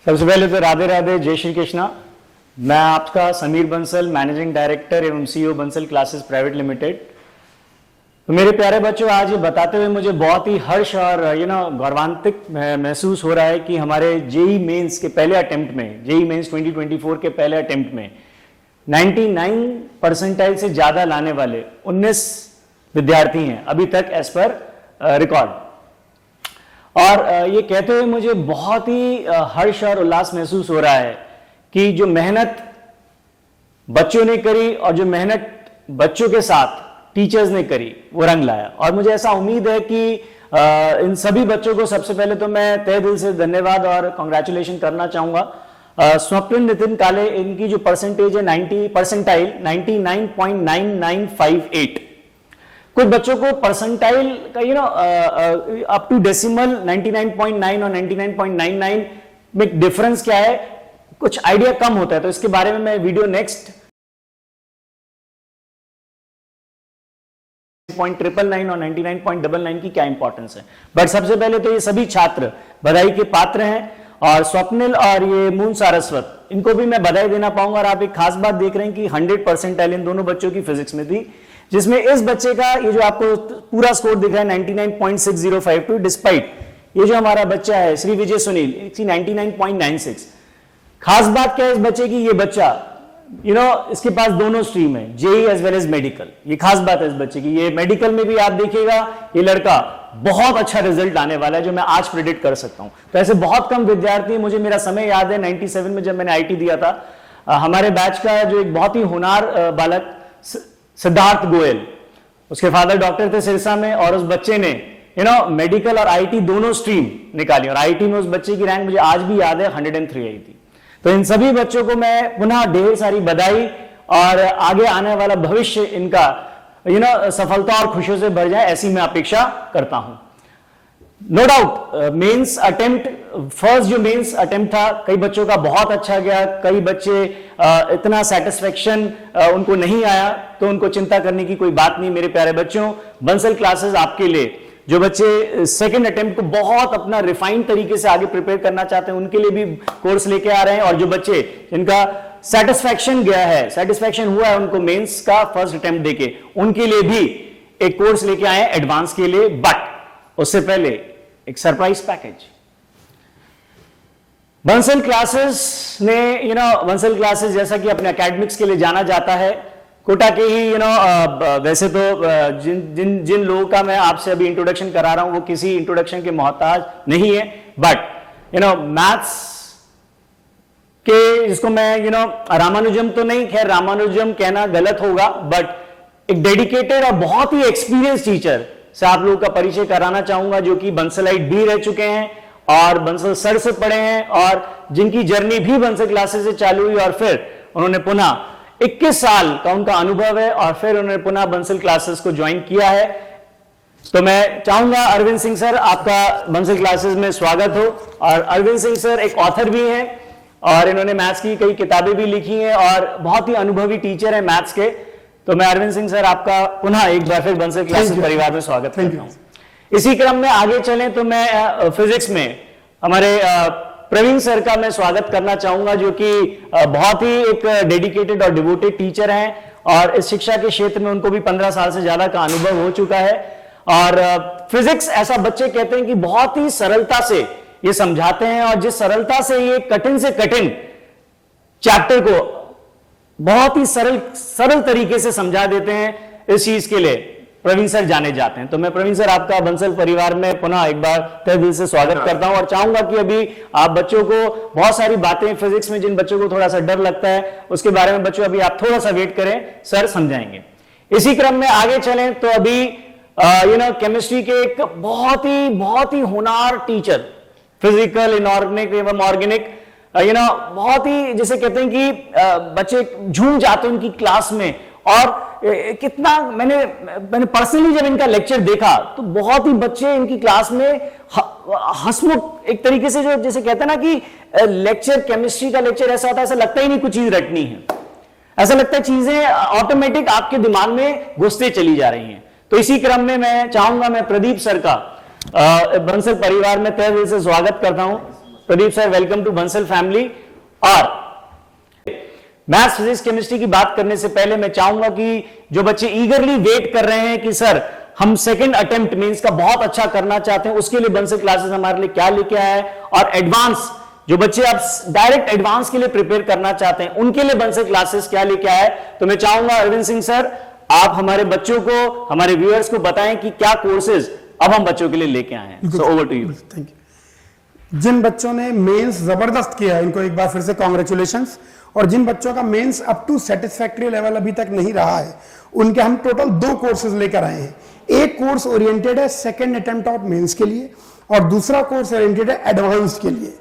सबसे पहले तो राधे राधे, जय श्री कृष्णा। मैं आपका समीर बंसल, मैनेजिंग डायरेक्टर एवं CEO Bansal classes private limited. तो मेरे प्यारे बच्चों, आज ये बताते हुए मुझे बहुत ही हर्ष और गौरवान्वित महसूस हो रहा है कि हमारे जेई मेंस के पहले अटेम्प्ट में, जेई मेंस 2024 के पहले अटेम्प्ट में 99 परसेंटाइल से ज्यादा लाने वाले 19 विद्यार्थी हैं अभी तक एज पर रिकॉर्ड। और ये कहते हुए मुझे बहुत ही हर्ष और उल्लास महसूस हो रहा है कि जो मेहनत बच्चों ने करी और जो मेहनत बच्चों के साथ टीचर्स ने करी वो रंग लाया। और मुझे ऐसा उम्मीद है कि इन सभी बच्चों को सबसे पहले तो मैं तहे दिल से धन्यवाद और कांग्रेचुलेशन करना चाहूंगा। स्वप्निल नितिन काले, इनकी जो परसेंटेज है 90 परसेंटाइल 99.9958। कुछ बच्चों को परसेंटाइल का अप टू डेसिमल 99.9 और 99.99 में डिफरेंस क्या है, कुछ आइडिया कम होता है। तो इसके बारे में मैं वीडियो नेक्स्ट 0.999 और 99.99 की क्या इंपॉर्टेंस है। बट सबसे पहले तो ये सभी छात्र बधाई के पात्र हैं। और स्वप्निल और ये मून सारस्वत, इनको भी मैं बधाई देना पाऊंगा। और आप एक खास बात देख रहे हैं कि 100 परसेंटाइल इन दोनों बच्चों की फिजिक्स में थी, जिसमें इस बच्चे का ये जो आपको पूरा स्कोर दिख रहा है 99.6052, डिस्पाइट ये जो हमारा बच्चा है श्री विजय सुनील 99.96। खास बात क्या है इस बच्चे की, ये बच्चा इसके पास दोनों स्ट्रीम है, JEE as well as medical. ये खास बात है इस बच्चे की। ये मेडिकल में भी आप देखिएगा ये लड़का बहुत अच्छा रिजल्ट आने वाला है, जो मैं आज प्रेडिक्ट कर सकता हूं। तो ऐसे बहुत कम विद्यार्थी, मुझे मेरा समय याद है 97 में जब मैंने आईटी दिया था, हमारे बैच का जो एक बहुत ही होनहार बालक सिद्धार्थ गोयल, उसके फादर डॉक्टर थे सिरसा में, और उस बच्चे ने मेडिकल और आईटी दोनों स्ट्रीम निकाली। और आईटी में उस बच्चे की रैंक मुझे आज भी याद है 103 आई थी। तो इन सभी बच्चों को मैं पुनः ढेर सारी बधाई, और आगे आने वाला भविष्य इनका सफलता और खुशियों से भर जाए, ऐसी मैं अपेक्षा करता हूं। No doubt mains attempt, first जो मेंस अटेम्प्ट था, कई बच्चों का बहुत अच्छा गया, कई बच्चे इतना सेटिस्फेक्शन उनको नहीं आया, तो उनको चिंता करने की कोई बात नहीं। मेरे प्यारे बच्चों, बंसल क्लासेस आपके लिए, जो बच्चे सेकंड अटेम्प्ट को बहुत अपना रिफाइंड तरीके से आगे प्रिपेयर करना चाहते हैं, उनके लिए भी कोर्स लेके आ रहे हैं। और जो बच्चे जिनका सेटिस्फेक्शन गया है, सेटिस्फेक्शन हुआ है उनको मेंस का फर्स्ट अटेम्प्ट देके, उनके लिए भी एक कोर्स लेके आए हैं एडवांस के लिए। बट उससे पहले एक सरप्राइज पैकेज। बंसल क्लासेस ने बंसल क्लासेस जैसा कि अपने एकेडमिक्स के लिए जाना जाता है, कोटा के ही वैसे तो जिन लोगों का मैं आपसे अभी इंट्रोडक्शन करा रहा हूं वो किसी इंट्रोडक्शन के मोहताज नहीं है। बट मैथ्स के, जिसको मैं रामानुजम तो नहीं, खैर रामानुजम कहना गलत होगा, बट एक डेडिकेटेड और बहुत ही एक्सपीरियंस टीचर से आप लोगों का परिचय कराना चाहूंगा, जो कि बंसलाइट भी रह चुके हैं और बंसल सर से पढ़े हैं, और जिनकी जर्नी भी बंसल क्लासेस से चालू हुई और फिर उन्होंने पुनः 21 साल का उनका अनुभव है और फिर उन्होंने पुनः बंसल क्लासेस को ज्वाइन किया है। तो मैं चाहूंगा अरविंद सिंह सर, आपका बंसल क्लासेस में स्वागत हो। और अरविंद सिंह सर एक ऑथर भी हैं और इन्होंने मैथ्स की कई किताबें भी लिखी हैं और बहुत ही अनुभवी टीचर है मैथ्स के। तो मैं अरविंद सिंह सर आपका पुनः एक बार फिर बंसल क्लासेस परिवार में स्वागत करता हूं। इसी क्रम में आगे चलें तो मैं फिजिक्स में हमारे प्रवीण सर का मैं स्वागत करना चाहूंगा, जो कि बहुत ही एक डेडिकेटेड और डिवोटेड टीचर हैं और इस शिक्षा के क्षेत्र में उनको भी 15 साल से ज्यादा का अनुभव हो चुका है। और फिजिक्स ऐसा बच्चे कहते हैं कि बहुत ही सरलता से ये समझाते हैं, और जिस सरलता से ये कठिन से कठिन चैप्टर को बहुत ही सरल तरीके से समझा देते हैं, इस चीज के लिए प्रवीण सर जाने जाते हैं। तो मैं प्रवीण सर आपका बंसल परिवार में पुनः एक बार तहे दिल से स्वागत करता हूं, और चाहूंगा कि अभी आप बच्चों को बहुत सारी बातें फिजिक्स में जिन बच्चों को थोड़ा सा डर लगता है उसके बारे में बच्चों अभी आप थोड़ा सा वेट करें, सर समझाएंगे। इसी क्रम में आगे चलें तो अभी केमिस्ट्री के एक बहुत ही होनहार टीचर, फिजिकल, इनऑर्गेनिक एवं ऑर्गेनिक, बहुत ही जिसे कहते हैं कि बच्चे झूम जाते हैं उनकी क्लास में। और कितना मैंने पर्सनली जब इनका लेक्चर देखा तो बहुत ही बच्चे इनकी क्लास में हंसमुख, एक तरीके से जो जैसे कहते हैं ना कि लेक्चर, केमिस्ट्री का लेक्चर ऐसा होता है, ऐसा लगता ही नहीं कुछ चीज रटनी है, ऐसा लगता है चीजें ऑटोमेटिक आपके दिमाग में घुसते चली जा रही हैं। तो इसी क्रम में मैं चाहूंगा मैं प्रदीप सर का बंसल परिवार में तहे दिल से स्वागत करता हूं। Pradeep sir, welcome to Bansal family. और मैथ्स, फिजिक्स, केमिस्ट्री की बात करने से पहले मैं चाहूंगा कि जो बच्चे ईगरली वेट कर रहे हैं कि सर हम सेकंड अटेम्प्ट मींस का बहुत अच्छा करना चाहते हैं, उसके लिए बंसल क्लासेस हमारे लिए क्या लेके आया है, और एडवांस जो बच्चे आप डायरेक्ट एडवांस के लिए प्रिपेयर करना चाहते हैं उनके लिए बंसल क्लासेस क्या लेके आया है। तो मैं चाहूंगा अरविंद सिंह सर, आप हमारे बच्चों को, हमारे व्यूअर्स को बताएं कि क्या कोर्सेज अब हम बच्चों के लिए लेके आए हैं। So over to you. Thank you. जिन बच्चों ने मेंस जबरदस्त किया है उनको एक बार फिर से कांग्रेचुलेशंस, और जिन बच्चों का mains up to satisfactory level अभी तक नहीं रहा है उनके हम टोटल 2 कोर्सेज लेकर आए हैं। एक कोर्स ओरिएंटेड है सेकंड अटेम्प्ट ऑफ मेंस के लिए, और दूसरा कोर्स ओरिएंटेड है एडवांस के लिए।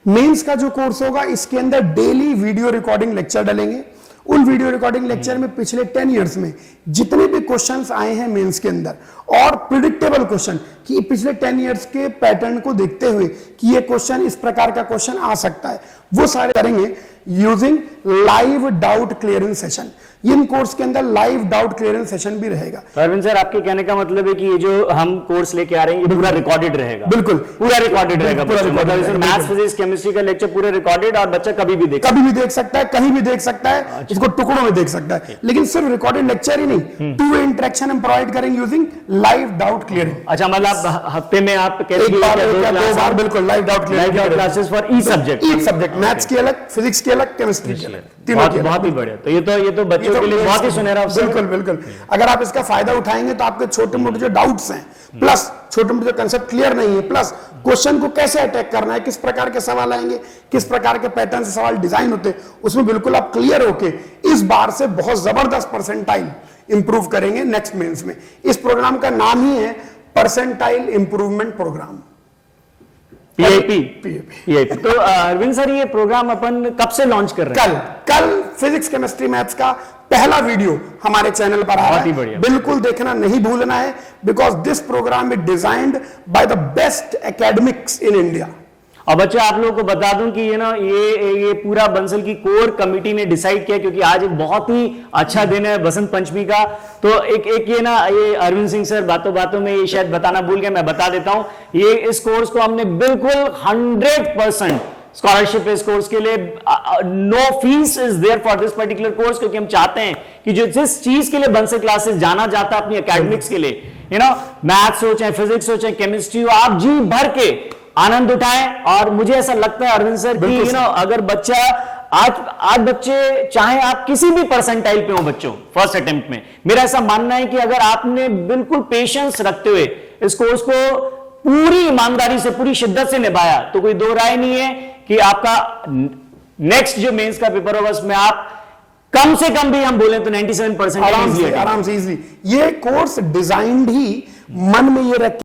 मेंस का जो कोर्स होगा इसके अंदर डेली वीडियो रिकॉर्डिंग लेक्चर डलेंगे। उन वीडियो रिकॉर्डिंग लेक्चर में पिछले 10 इयर्स में जितने भी क्वेश्चंस आए हैं मेंस के अंदर, और प्रिडिक्टेबल क्वेश्चन कि पिछले 10 इयर्स के पैटर्न को देखते हुए कि ये क्वेश्चन इस प्रकार का क्वेश्चन आ सकता है, वो सारे करेंगे using live doubt clearing session. इन कोर्स के अंदर लाइव डाउट क्लियरिंग सेशन भी रहेगा। तो अरविंद सर, आपके कहने का मतलब है कि ये जो हम कोर्स लेके आ रहे हैं ये पूरा रिकॉर्डेड रहेगा? बिल्कुल पूरा रिकॉर्डेड रहेगा। मतलब मैथ्स, फिजिक्स, केमिस्ट्री का लेक्चर पूरे रिकॉर्डेड, और बच्चा कभी भी देख सकता है, कहीं भी देख सकता है, इसको टुकड़ों में देख सकता है। लेकिन सिर्फ रिकॉर्डेड लेक्चर ही नहीं, 2 वे इंटरेक्शन हम प्रोवाइड करेंगे यूजिंग लाइव डाउट क्लियरिंग। अच्छा, मतलब हफ्ते में आप एक बार बिल्कुल live doubt clearing classes for each subject, maths की अलग, फिजिक्स की अलग, केमिस्ट्री की अलग, बहुत ही बढ़िया। तो ये तो बच्चों के लिए बहुत ही सुनहरा अवसर। बिल्कुल। अगर आप इसका फायदा उठाएंगे तो आपके छोटे मोटे जो डाउट्स हैं, प्लस छोटे मोटे जो कंसेप्ट क्लियर नहीं है, प्लस क्वेश्चन को कैसे अटैक करना है, किस प्रकार के सवाल आएंगे, किस प्रकार के पैटर्न से सवाल डिजाइन होते हैं, उसमें बिल्कुल आप क्लियर होके इस बार से बहुत जबरदस्त परसेंटाइल इंप्रूव करेंगे नेक्स्ट मेंस में। इस प्रोग्राम का नाम ही है परसेंटाइल इंप्रूवमेंट प्रोग्राम, PAP। तो अरविंद सर, ये प्रोग्राम अपन कब से लॉन्च कर रहे हैं? कल फिजिक्स, केमिस्ट्री, मैथ्स का पहला वीडियो हमारे चैनल पर आ रहा है, बिल्कुल देखना नहीं भूलना है, because this programme is designed by the best academics in India. और बच्चों, आप लोगों को बता दूं कि ये पूरा बंसल की कोर कमिटी ने डिसाइड किया, क्योंकि आज एक बहुत ही अच्छा दिन है बसंत पंचमी का। तो एक ये अरविंद सिंह सर बातों बातों में ये शायद बताना भूल गए, मैं बता देता हूं। ये इस कोर्स को हमने बिल्कुल 100% स्कॉलरशिप इस कोर्स के लिए, no fees is there for this particular course, क्योंकि हम चाहते हैं कि जो जिस चीज के लिए बंसल क्लासेस जाना जाता है अपनी एकेडमिक्स के लिए, मैथ्स हो चाहे फिजिक्स हो चाहे केमिस्ट्री हो, आप जी भर के आनंद उठाएं। और मुझे ऐसा लगता है अरविंद सर कि अगर बच्चा आज बच्चे चाहे आप किसी भी परसेंटाइल पे हो बच्चों फर्स्ट अटेम्प्ट में, मेरा ऐसा मानना है कि अगर आपने बिल्कुल पेशेंस रखते हुए इस कोर्स को पूरी ईमानदारी से, पूरी शिद्दत से निभाया, तो कोई दो राय नहीं है कि आपका नेक्स्ट जो मेंस का पेपर होगा उसमें आप कम से कम भी हम बोले तो 97% आराम से इजीली। ये कोर्स डिजाइंड ही मन में ये रख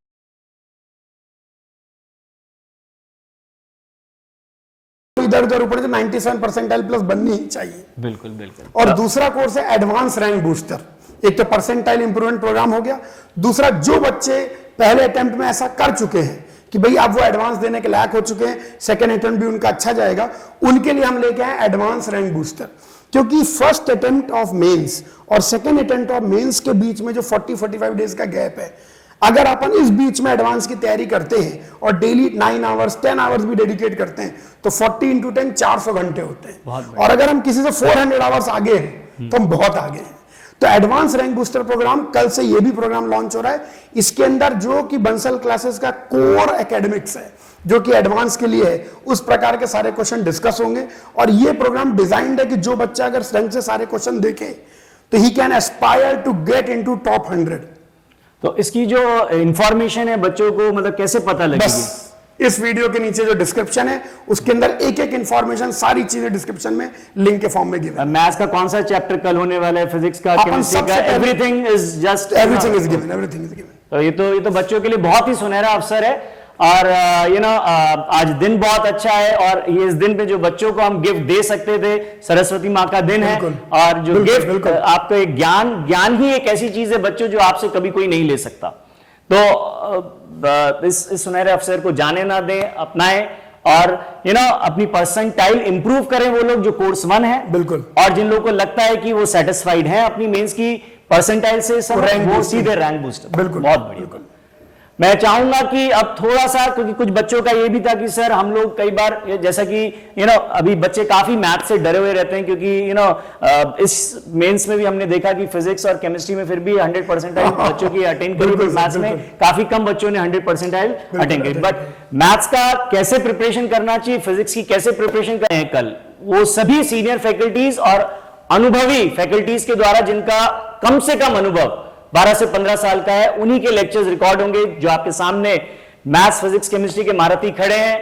इधर उधर ऊपर 97 परसेंटाइल प्लस बननी ही चाहिए। बिल्कुल। और दूसरा कोर्स है एडवांस रैंक बूस्टर। एक तो परसेंटाइल इंप्रूवमेंट प्रोग्राम हो गया, दूसरा जो बच्चे पहले अटेम्प्ट में ऐसा कर चुके हैं कि भाई आप वो एडवांस देने के लायक हो चुके हैं, सेकंड अटेम्प्ट भी उनका अच्छा जाएगा, उनके लिए हम लेके आए एडवांस रैंक बूस्टर। क्योंकि फर्स्ट अटेम्प्ट ऑफ मेंस और सेकंड अटेम्प्ट ऑफ मेंस के बीच में जो 40-45 डेज का गैप है, अगर अपन इस बीच में एडवांस की तैयारी करते हैं और डेली 9 आवर्स 10 आवर्स भी डेडिकेट करते हैं तो 40 × 10 400 घंटे होते हैं। और अगर हम किसी से 400 आवर्स आगे हैं तो हम बहुत आगे हैं। तो एडवांस रैंक बूस्टर प्रोग्राम, कल से ये भी प्रोग्राम लॉन्च हो रहा है। इसके अंदर जो कि बंसल क्लासेस का कोर एकेडमिक्स है, जो कि एडवांस के लिए है, उस प्रकार के सारे क्वेश्चन डिस्कस होंगे। और ये प्रोग्राम डिजाइंड है कि जो बच्चा अगर रैंक से सारे क्वेश्चन देखे तो he can aspire to get into top 100। तो इसकी जो इंफॉर्मेशन है बच्चों को मतलब कैसे पता लगेगी? इस वीडियो के नीचे जो डिस्क्रिप्शन है उसके अंदर एक एक इंफॉर्मेशन, सारी चीजें डिस्क्रिप्शन में लिंक के फॉर्म में गिवन। मैथ्स का कौन सा चैप्टर कल होने वाला है, फिजिक्स का, केमिस्ट्री का, एवरीथिंग इज गिवन। तो ये तो बच्चों के लिए बहुत ही सुनहरा अवसर है। और आज दिन बहुत अच्छा है, और ये इस दिन पे जो बच्चों को हम गिफ्ट दे सकते थे, सरस्वती माँ का दिन है, और जो गिफ्ट आपको एक ज्ञान ही एक ऐसी चीज है बच्चों जो आपसे कभी कोई नहीं ले सकता। तो इस सुनहरे अवसर को जाने ना दें, अपनाएं, और अपनी परसेंटाइल इंप्रूव करें वो लोग जो कोर्स 1 है। बिल्कुल। और जिन लोगों को लगता है कि वो सेटिस्फाइड हैं अपनी मेंस की परसेंटाइल से, वो सीधे रैंक बूस्टर। बिल्कुल, बहुत बढ़िया। मैं चाहूंगा कि अब थोड़ा सा, क्योंकि कुछ बच्चों का ये भी था कि सर हम लोग कई बार जैसा कि अभी बच्चे काफी मैथ से डरे हुए रहते हैं, क्योंकि इस मेंस में भी हमने देखा कि फिजिक्स और केमिस्ट्री में फिर भी 100 परसेंटाइल बच्चों की अटेंड करी, बट मैथ्स में काफी कम बच्चों ने 100 परसेंटाइल अटेंड करी। बट मैथ्स का कैसे प्रिपरेशन करना चाहिए, फिजिक्स की कैसे प्रिपरेशन करें कल, वो सभी सीनियर फैकल्टीज और अनुभवी फैकल्टीज के द्वारा, जिनका कम से कम अनुभव 12 से 15 साल का है, उन्हीं के लेक्चर्स रिकॉर्ड होंगे। जो आपके सामने मैथ्स, फिजिक्स, केमिस्ट्री के महारथी खड़े हैं,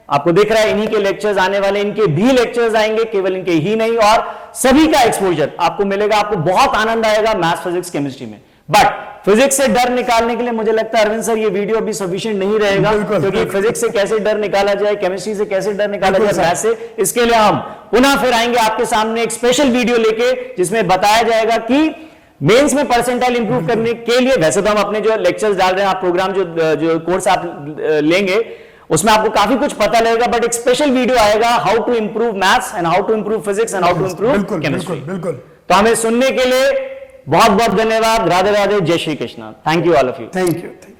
आपको दिख रहा है, इन्हीं के लेक्चर्स आने वाले, इनके भी लेक्चर्स आएंगे, केवल इनके ही नहीं, और सभी का एक्सपोजर आपको मिलेगा। आपको बहुत आनंद आएगा मैथ्स, फिजिक्स, केमिस्ट्री में। बट फिजिक्स से डर निकालने के लिए मुझे लगता है अरविंद सर ये वीडियो अभी सफिशिएंट नहीं रहेगा, क्योंकि फिजिक्स से कैसे डर निकाला जाए, केमिस्ट्री से कैसे डर निकाला जाए, मैथ्स से, इसके लिए हम पुनः फिर आएंगे आपके सामने एक स्पेशल वीडियो लेके, जिसमें बताया जाएगा कि मेंस में परसेंटाइल इंप्रूव करने के लिए, वैसे तो हम अपने जो लेक्चर्स डाल रहे हैं, आप प्रोग्राम जो कोर्स आप लेंगे उसमें आपको काफी कुछ पता लगेगा, बट एक स्पेशल वीडियो आएगा, how to improve maths and how to improve physics and how to improve chemistry. बिल्कुल। तो हमें सुनने के लिए बहुत बहुत धन्यवाद। राधे राधे, जय Shri Krishna. Thank you all of you. Thank you.